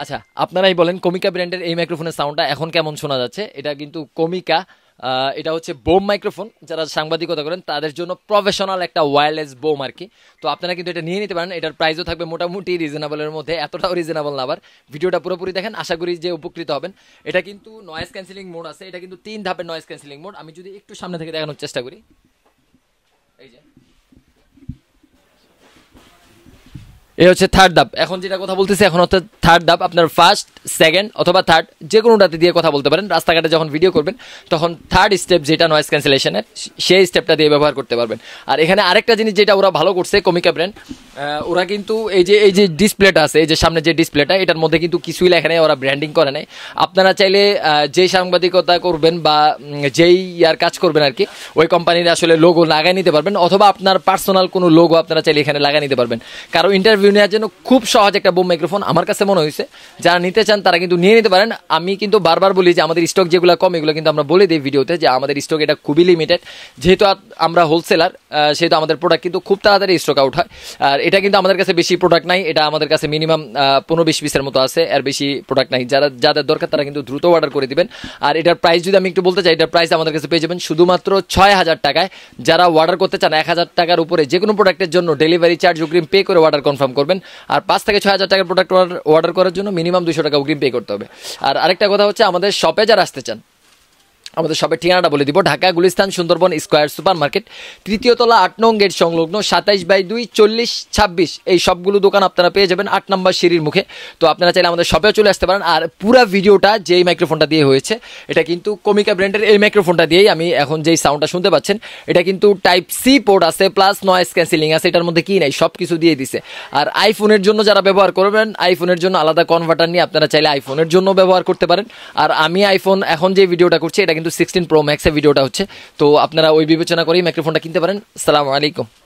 আচ্ছা, আপনারাই বলেন কমিকা ব্র্যান্ডের এই মাইক্রোফোনের সাউন্ডটা এখন কেমন শোনা যাচ্ছে? এটা কিন্তু কমিকা, এটা হচ্ছে বোম মাইক্রোফোন। যারা সাংবাদিকতা করেন তাদের জন্য প্রফেশনাল একটা ওয়্যারলেস বোম আর কি। তো আপনারা কিন্তু এটা নিয়ে নিতে পারেন। এটার প্রাইসও থাকবে মোটামুটি রিজনেবলের মধ্যে, এতটাও রিজনেবল না আবার। ভিডিওটা পুরোপুরি দেখেন, আশা করি যে উপকৃত হবেন। এটা কিন্তু নয়েজ ক্যান্সেলিং মোড আছে, এটা কিন্তু 3 ধাপের নয়েজ ক্যান্সেলিং মোড। আমি যদি একটু সামনে থেকে দেখানোর চেষ্টা করি, এই যে এই হচ্ছে থার্ড ধাপ। এখন যেটা কথা বলতেছি এখন হচ্ছে থার্ড ধাপ। আপনার ফার্স্ট, সেকেন্ড অথবা থার্ড যে কোনোটাতে দিয়ে কথা বলতে পারেন। রাস্তাঘাটে যখন ভিডিও করবেন তখন থার্ড স্টেপ যেটা নয়েজ ক্যান্সেলেশনের, সেই স্টেপটা দিয়ে ব্যবহার করতে পারবেন। আর এখানে আরেকটা জিনিস যেটা ওরা ভালো করছে কমিকা ব্র্যান্ড, ওরা কিন্তু এই যে ডিসপ্লেটা আছে, এই যে সামনে যে ডিসপ্লেটা, এটার মধ্যে কিন্তু কিছুই লেখা নেই, ওরা ব্র্যান্ডিং করে নাই। আপনারা চাইলে যেই সাংবাদিকতা করবেন বা যেই ইয়ার কাজ করবেন আর কি, ওই কোম্পানির আসলে লোগো লাগাই নিতে পারবেন, অথবা আপনার পার্সোনাল কোনো লোগো আপনারা চাইলে এখানে লাগাই নিতে পারবেন। কারণ ইন্টারভিউ নেওয়ার জন্য খুব সহজ একটা বোম মাইক্রোফোন আমার কাছে মনে হয়েছে। যারা নিতে চান তারা কিন্তু নিয়ে নিতে পারেন। আমি কিন্তু বারবার বলি যে আমাদের স্টক যেগুলো কম, এগুলো কিন্তু আমরা বলে দিই ভিডিওতে যে আমাদের স্টক এটা খুবই লিমিটেড। যেহেতু আমরা হোলসেলার, সেহেতু আমাদের প্রোডাক্ট কিন্তু খুব তাড়াতাড়ি স্টক আউট হয়। আর এটা কিন্তু আমাদের কাছে বেশি প্রোডাক্ট নাই, এটা আমাদের কাছে মিনিমাম 15-20 পিসের মতো আছে, আর বেশি প্রোডাক্ট নাই। যাদের দরকার তারা কিন্তু দ্রুত অর্ডার করে দিবেন। আর এটার প্রাইস যদি আমি একটু বলতে চাই, এটার প্রাইস আমাদের কাছে পেয়ে যাবেন শুধুমাত্র 6,000 টাকায়। যারা অর্ডার করতে চান 1,000 টাকার উপরে যে কোনো প্রোডাক্টের জন্য ডেলিভারি চার্জ অগ্রিম পে করে অর্ডার কনফার্ম করবেন। আর 5 থেকে 6,000 টাকার প্রোডাক্ট অর্ডার করার জন্য মিনিমাম 200 টাকা অগ্রিম পে করতে হবে। আর আরেকটা কথা হচ্ছে, আমাদের শপে যারা আসতে চান, আমাদের শপের ঠিকানাটা বলে দিব। Dhaka Gulistan Sundarban square super market, 3য় তলা 8 নং গেট সংলগ্ন, 27/2 40-26 এই সবগুলো দোকান আপনারা পেয়ে যাবেন 8 নম্বর সিঁড়ির মুখে। তো আপনারা চাইলে আমাদের শপেও চলে আসতে পারেন। আর পুরো ভিডিওটা যেই মাইক্রোফোনটা দিয়ে হয়েছে, এটা কিন্তু কমিকা ব্র্যান্ডের এই মাইক্রোফোনটা দিয়েই আমি এখন যেই সাউন্ডটা শুনতে পাচ্ছেন, এটা কিন্তু টাইপ সি পোর্ট আছে, প্লাস নয়েজ ক্যান্সেলিং আছে। এটার মধ্যে কি নাই, সব কিছু দিয়ে দিছে। আর আইফোনের জন্য যারা ব্যবহার করবেন, আইফোনের জন্য আলাদা কনভার্টার নিয়ে আপনারা চাইলে আইফোনের জন্য ব্যবহার করতে পারেন। আর আমি আইফোন এখন যে ভিডিওটা করছি, এটা কিন্তু 16 প্রো ম্যাক্সের ভিডিওটা হচ্ছে। তো আপনারা ওই বিবেচনা করেই মাইক্রোফোনটা কিনতে পারেন। আসসালামু আলাইকুম।